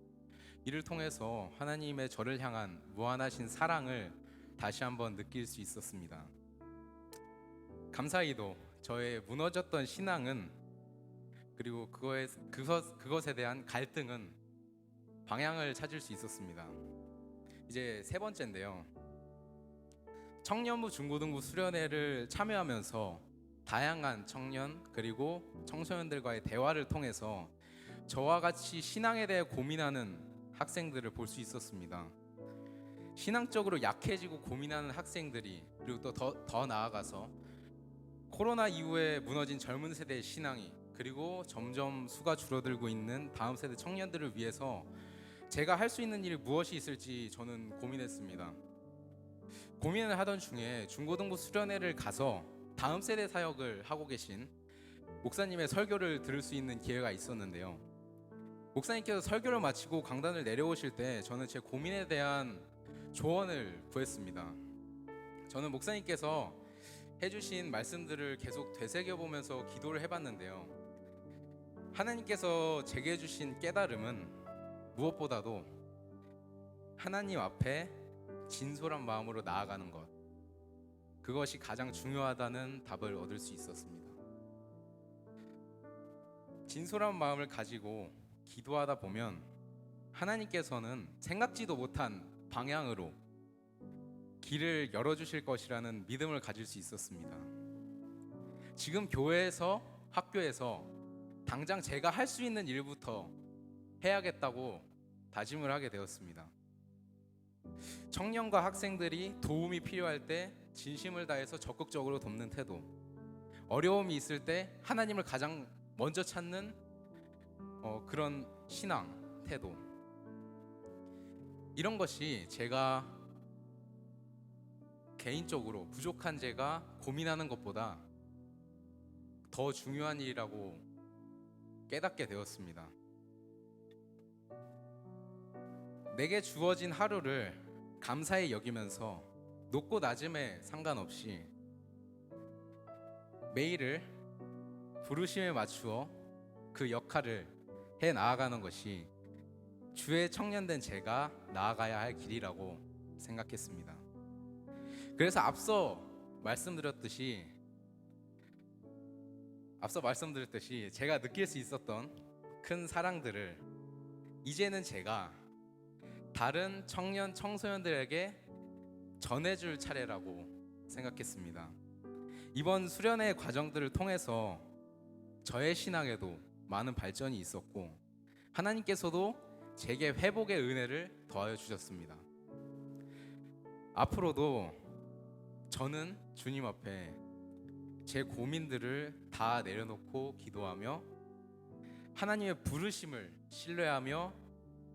이를 통해서 하나님의 저를 향한 무한하신 사랑을 다시 한번 느낄 수 있었습니다. 감사히도 저의 무너졌던 신앙은, 그리고 그것에 대한 갈등은 방향을 찾을 수 있었습니다. 이제 세 번째인데요. 청년부 중고등부 수련회를 참여하면서 다양한 청년 그리고 청소년들과의 대화를 통해서 저와 같이 신앙에 대해 고민하는 학생들을 볼 수 있었습니다. 신앙적으로 약해지고 고민하는 학생들이, 그리고 또 더 나아가서 코로나 이후에 무너진 젊은 세대의 신앙이, 그리고 점점 수가 줄어들고 있는 다음 세대 청년들을 위해서 제가 할 수 있는 일이 무엇이 있을지 저는 고민했습니다. 고민을 하던 중에 중고등부 수련회를 가서 다음 세대 사역을 하고 계신 목사님의 설교를 들을 수 있는 기회가 있었는데요. 목사님께서 설교를 마치고 강단을 내려오실 때 저는 제 고민에 대한 조언을 구했습니다. 저는 목사님께서 해주신 말씀들을 계속 되새겨보면서 기도를 해봤는데요. 하나님께서 제게 해주신 깨달음은 무엇보다도 하나님 앞에 진솔한 마음으로 나아가는 것, 그것이 가장 중요하다는 답을 얻을 수 있었습니다. 진솔한 마음을 가지고 기도하다 보면 하나님께서는 생각지도 못한 방향으로 길을 열어주실 것이라는 믿음을 가질 수 있었습니다. 지금 교회에서, 학교에서 당장 제가 할 수 있는 일부터 해야겠다고 다짐을 하게 되었습니다. 청년과 학생들이 도움이 필요할 때 진심을 다해서 적극적으로 돕는 태도, 어려움이 있을 때 하나님을 가장 먼저 찾는 그런 신앙 태도, 이런 것이 제가 개인적으로 부족한 제가 고민하는 것보다 더 중요한 일이라고 깨닫게 되었습니다. 내게 주어진 하루를 감사히 여기면서 높고 낮음에 상관없이 매일을 부르심에 맞추어 그 역할을 해 나아가는 것이 주의 청년된 제가 나아가야 할 길이라고 생각했습니다. 그래서 앞서 말씀드렸듯이 제가 느낄 수 있었던 큰 사랑들을 이제는 제가 다른 청년 청소년들에게 전해줄 차례라고 생각했습니다. 이번 수련회 과정들을 통해서 저의 신앙에도 많은 발전이 있었고 하나님께서도 제게 회복의 은혜를 더하여 주셨습니다. 앞으로도 저는 주님 앞에 제 고민들을 다 내려놓고 기도하며 하나님의 부르심을 신뢰하며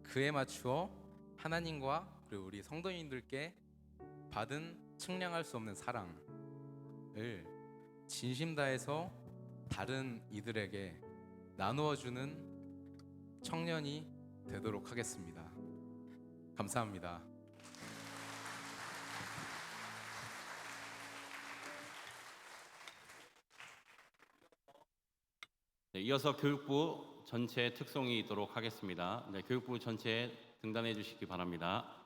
그에 맞추어 하나님과 그리고 우리 성도님들께 받은 측량할 수 없는 사랑을 진심 다해서 다른 이들에게 나누어주는 청년이 되도록 하겠습니다. 감사합니다. 네, 이어서 교육부 전체 특송이 있도록 하겠습니다. 네, 교육부 전체 등단해 주시기 바랍니다.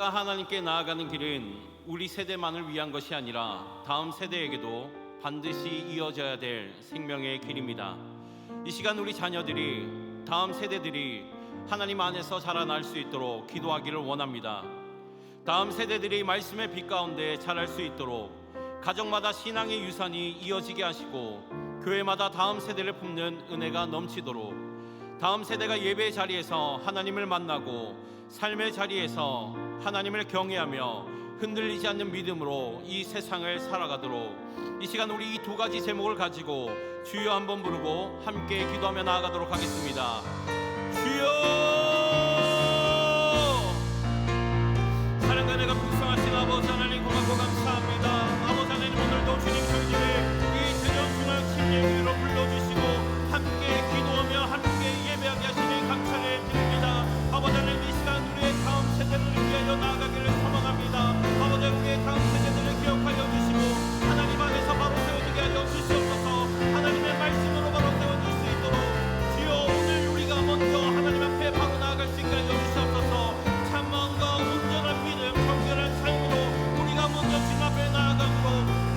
하나님께 나아가는 길은 우리 세대만을 위한 것이 아니라 다음 세대에게도 반드시 이어져야 될 생명의 길입니다. 이 시간 우리 자녀들이, 다음 세대들이 하나님 안에서 자라날 수 있도록 기도하기를 원합니다. 다음 세대들이 말씀의 빛 가운데 자랄 수 있도록 가정마다 신앙의 유산이 이어지게 하시고 교회마다 다음 세대를 품는 은혜가 넘치도록 다음 세대가 예배의 자리에서 하나님을 만나고 삶의 자리에서 하나님을 경외하며 흔들리지 않는 믿음으로 이 세상을 살아가도록 이 시간 우리 이 두 가지 제목을 가지고 주여 한번 부르고 함께 기도하며 나아가도록 하겠습니다. 주여! 사랑과 내가 풍성하신 아버지 하나님 고맙고 감사합니다. 아버지 하나님 오늘도 주님 저희들을 이 대전중앙 침례교회로 불러주시고 함께 기도하며 함께 예배하게 하시니 감사를 드립니다. 아버지 하나님 이 시간 우리의 다음 세대를 위하여 나아가기를 소망합니다. 아버지 우리의 다음 세대들을 기억하여 주시고 하나님 안에서 바로 세워지게 하여 주시옵소서. 하나님의 말씀으로 바로 세워질 수 있도록 주여 오늘 우리가 먼저 하나님 앞에 바로 나아갈 수 있게 하여 주시옵소서. 참 마음과 온전한 믿음 정결한 삶으로 우리가 먼저 주님 앞에 나아가므로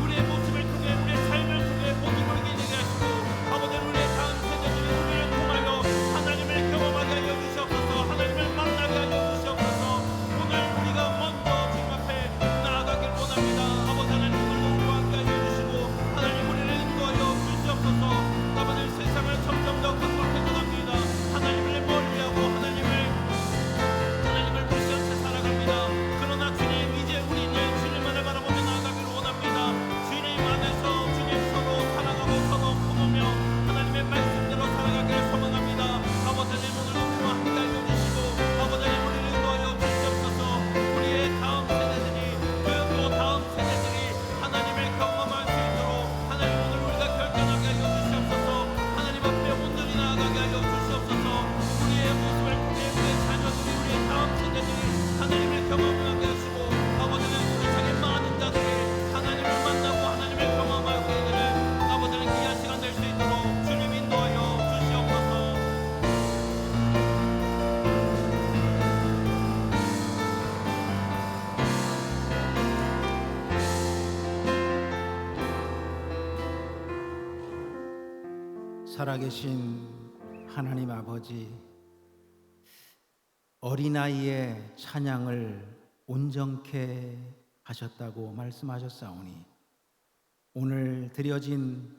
우리의 모습을 통해 우리의 삶을 통해 모든 걸 이기게 하시고 아버지 우리의 다음 세대들이 우리를 통하여 하나님을 경험하게 하여 주시옵소서. 하나님을 만나게 하여 주시옵소서. 오늘 우리가 먼저 주님 앞에 나아가길 원합니다. 아버지 하나님 오늘도 우리와 함께 하여 주시고 하나님 우리를 인도하여 주시옵소서. 아버지 세상을 점점 더 거룩해져 갑니다. 하나님을 멀리하고 하나님을 무시한 채 살아갑니다. 그러나 주님 이제 우리는 주님만을 바라보며 나아가기를 원합니다. 주님 안에서 주님 서로 사랑하고 서로 품으며 하나님의 말씀대로 살아가기를 소망합니다. 아버지 하나님 오늘도 우리와 함께 하여 주시고 아버지 하나님 우리를 인도하여 주시옵소서. 우리의 다음 세대들이 또 다음 세대들이 하나님을 경험할 수 있도록 하나님 오늘 우리가 결단하게 하여 주시옵소서. 하나님 앞에 온전히 나아가게 하여 주시옵소서. 우리의 모습을 통해 우리의 자녀들이 우리의 다음 세대들이 하나님을 경험하게 하시고 아버지는 우리 중에 많은 자들이 하나님을 만나고 하나님을 경험하게 되는 아버지는 귀한 시간 될 수 있도록 주님 인도하여 주시옵소서. 살아계신 하나님 아버지, 어린아이의 찬양을 온전케 하셨다고 말씀하셨사오니 오늘 드려진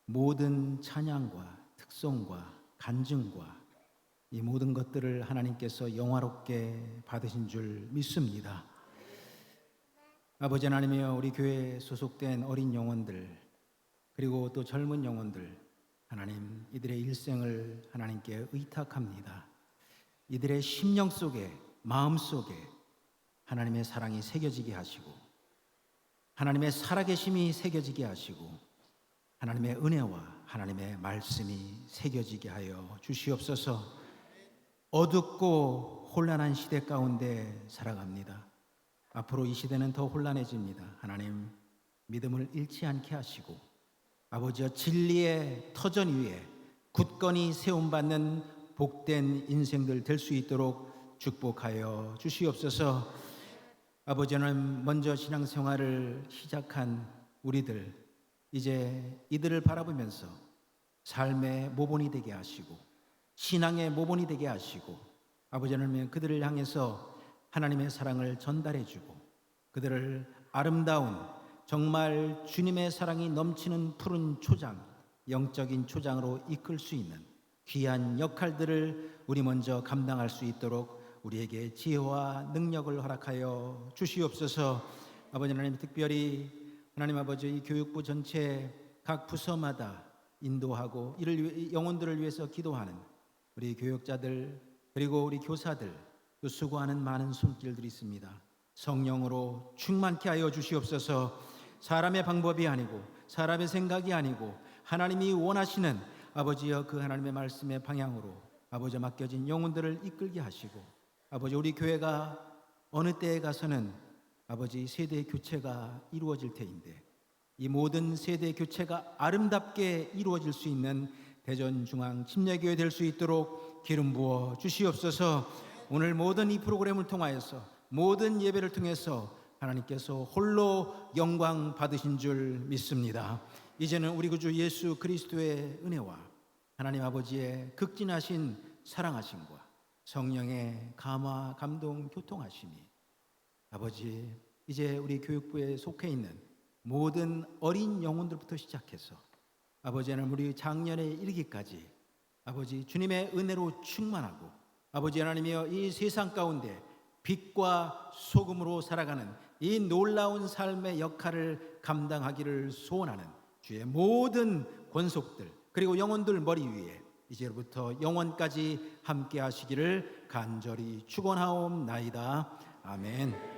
모든 찬양과 특송과 간증과 이 모든 것들을 하나님께서 영화롭게 받으신 줄 믿습니다. 아버지 하나님이여, 우리 교회에 소속된 어린 영혼들 그리고 또 젊은 영혼들 하나님, 이들의 일생을 하나님께 의탁합니다. 이들의 심령 속에, 마음 속에 하나님의 사랑이 새겨지게 하시고 하나님의 살아계심이 새겨지게 하시고 하나님의 은혜와 하나님의 말씀이 새겨지게 하여 주시옵소서. 어둡고 혼란한 시대 가운데 살아갑니다. 앞으로 이 시대는 더 혼란해집니다. 하나님, 믿음을 잃지 않게 하시고 아버지여, 진리의 터전 위에 굳건히 세움받는 복된 인생들 될 수 있도록 축복하여 주시옵소서. 아버지는 먼저 신앙생활을 시작한 우리들, 이제 이들을 바라보면서 삶의 모본이 되게 하시고 신앙의 모본이 되게 하시고 아버지는 그들을 향해서 하나님의 사랑을 전달해주고 그들을 아름다운 정말 주님의 사랑이 넘치는 푸른 초장, 영적인 초장으로 이끌 수 있는 귀한 역할들을 우리 먼저 감당할 수 있도록 우리에게 지혜와 능력을 허락하여 주시옵소서. 아버지 하나님, 특별히 하나님 아버지 이 교육부 전체 각 부서마다 인도하고 이를 영혼들을 위해서 기도하는 우리 교육자들 그리고 우리 교사들 또 수고하는 많은 손길들이 있습니다. 성령으로 충만케 하여 주시옵소서. 사람의 방법이 아니고 사람의 생각이 아니고 하나님이 원하시는 아버지여 그 하나님의 말씀의 방향으로 아버지 맡겨진 영혼들을 이끌게 하시고 아버지, 우리 교회가 어느 때에 가서는 아버지 세대 교체가 이루어질 테인데 이 모든 세대 교체가 아름답게 이루어질 수 있는 대전중앙 침례교회 될 수 있도록 기름 부어 주시옵소서. 오늘 모든 이 프로그램을 통하여서 모든 예배를 통해서 하나님께서 홀로 영광 받으신 줄 믿습니다. 이제는 우리 구주 예수 그리스도의 은혜와 하나님 아버지의 극진하신 사랑하심과 성령의 감화, 감동, 교통하심이 아버지 이제 우리 교육부에 속해 있는 모든 어린 영혼들부터 시작해서 아버지 하나님 우리 작년에 이르기까지 아버지 주님의 은혜로 충만하고 아버지 하나님이여 이 세상 가운데 빛과 소금으로 살아가는 이 놀라운 삶의 역할을 감당하기를 소원하는 주의 모든 권속들 그리고 영혼들 머리 위에 이제부터 영원까지 함께 하시기를 간절히 축원하옵나이다. 아멘.